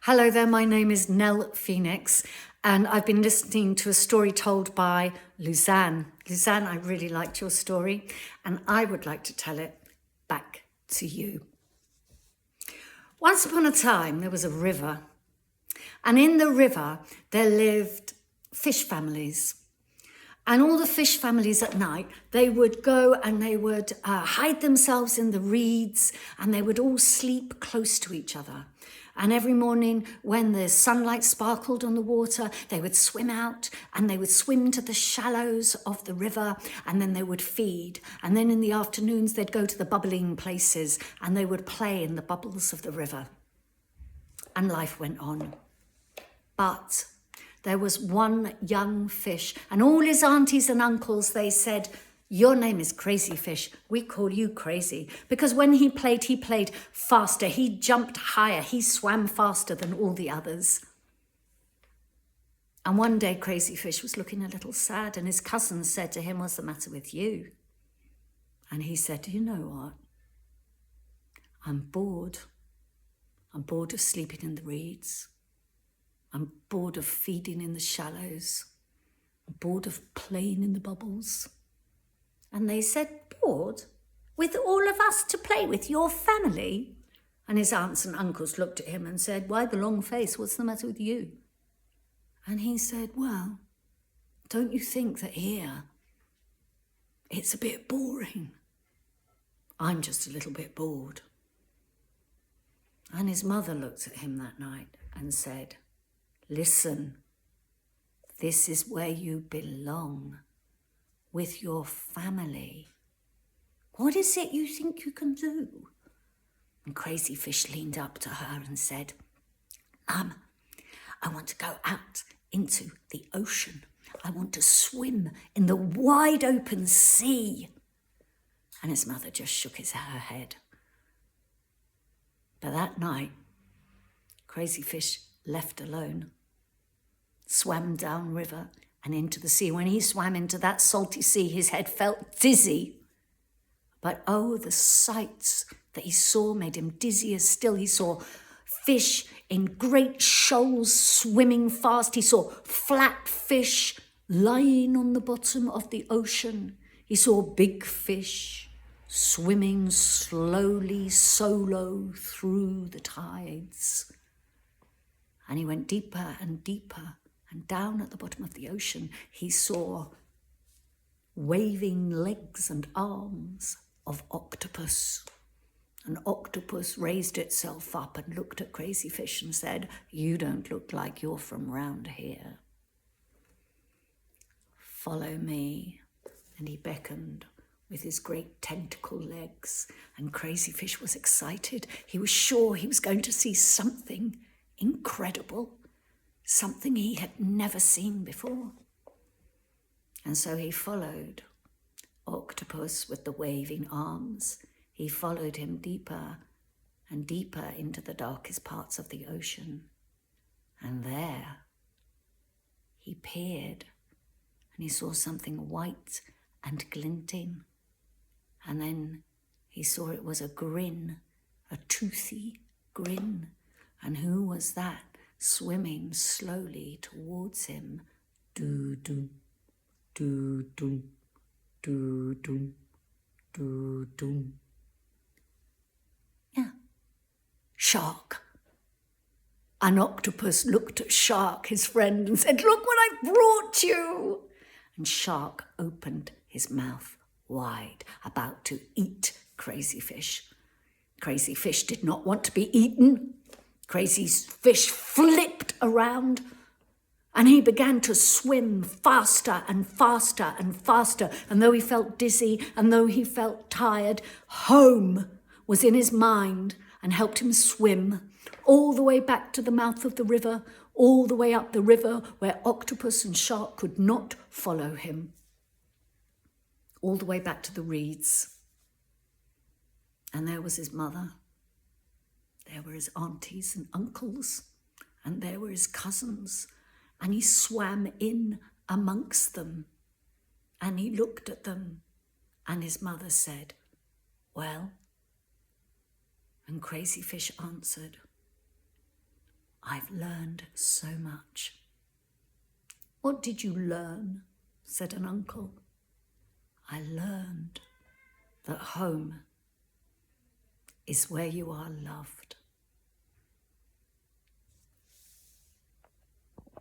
Hello there, my name is Nell Phoenix, and I've been listening to a story told by Luzan. Luzan, I really liked your story, and I would like to tell it back to you. Once upon a time, there was a river, and in the river, there lived fish families. And all the fish families at night, they would go and they would hide themselves in the reeds, and they would all sleep close to each other. And every morning when the sunlight sparkled on the water, they would swim out and they would swim to the shallows of the river, and then they would feed. And then in the afternoons, they'd go to the bubbling places and they would play in the bubbles of the river. And life went on. But there was one young fish, and all his aunties and uncles, they said, "Your name is Crazy Fish. We call you Crazy." Because when he played faster. He jumped higher. He swam faster than all the others. And one day, Crazy Fish was looking a little sad, and his cousins said to him, "What's the matter with you?" And he said, "You know what? I'm bored. I'm bored of sleeping in the reeds. I'm bored of feeding in the shallows. I'm bored of playing in the bubbles." And they said, "Bored? With all of us to play with, your family?" And his aunts and uncles looked at him and said, "Why the long face? What's the matter with you?" And he said, "Well, don't you think that here it's a bit boring? I'm just a little bit bored." And his mother looked at him that night and said, "Listen, this is where you belong, with your family. What is it you think you can do?" And Crazy Fish leaned up to her and said, "Mum, I want to go out into the ocean. I want to swim in the wide open sea." And his mother just shook her head. But that night, Crazy Fish, left alone, swam downriver and into the sea. When he swam into that salty sea, his head felt dizzy. But oh, the sights that he saw made him dizzier still. He saw fish in great shoals swimming fast. He saw flat fish lying on the bottom of the ocean. He saw big fish swimming slowly, solo through the tides. And he went deeper and deeper, and down at the bottom of the ocean, he saw waving legs and arms of octopus. An octopus raised itself up and looked at Crazy Fish and said, "You don't look like you're from round here. Follow me." And he beckoned with his great tentacle legs, and Crazy Fish was excited. He was sure he was going to see something incredible, something he had never seen before. And so he followed Octopus with the waving arms. He followed him deeper and deeper into the darkest parts of the ocean. And there he peered, and he saw something white and glinting. And then he saw it was a grin, a toothy grin. And who was that swimming slowly towards him? Do-doo, do-doo, do-doo, do-doo. Yeah, Shark. An octopus looked at Shark, his friend, and said, "Look what I've brought you." And Shark opened his mouth wide, about to eat Crazy Fish. Crazy Fish did not want to be eaten. Crazy Fish flipped around, and he began to swim faster and faster and faster. And though he felt dizzy and though he felt tired, home was in his mind and helped him swim all the way back to the mouth of the river, all the way up the river where Octopus and Shark could not follow him, all the way back to the reeds. And there was his mother. There were his aunties and uncles, and there were his cousins, and he swam in amongst them, and he looked at them, and his mother said, "Well?" And Crazy Fish answered, I've learned so much. What did you learn? Said an uncle. I learned that home is where you are loved.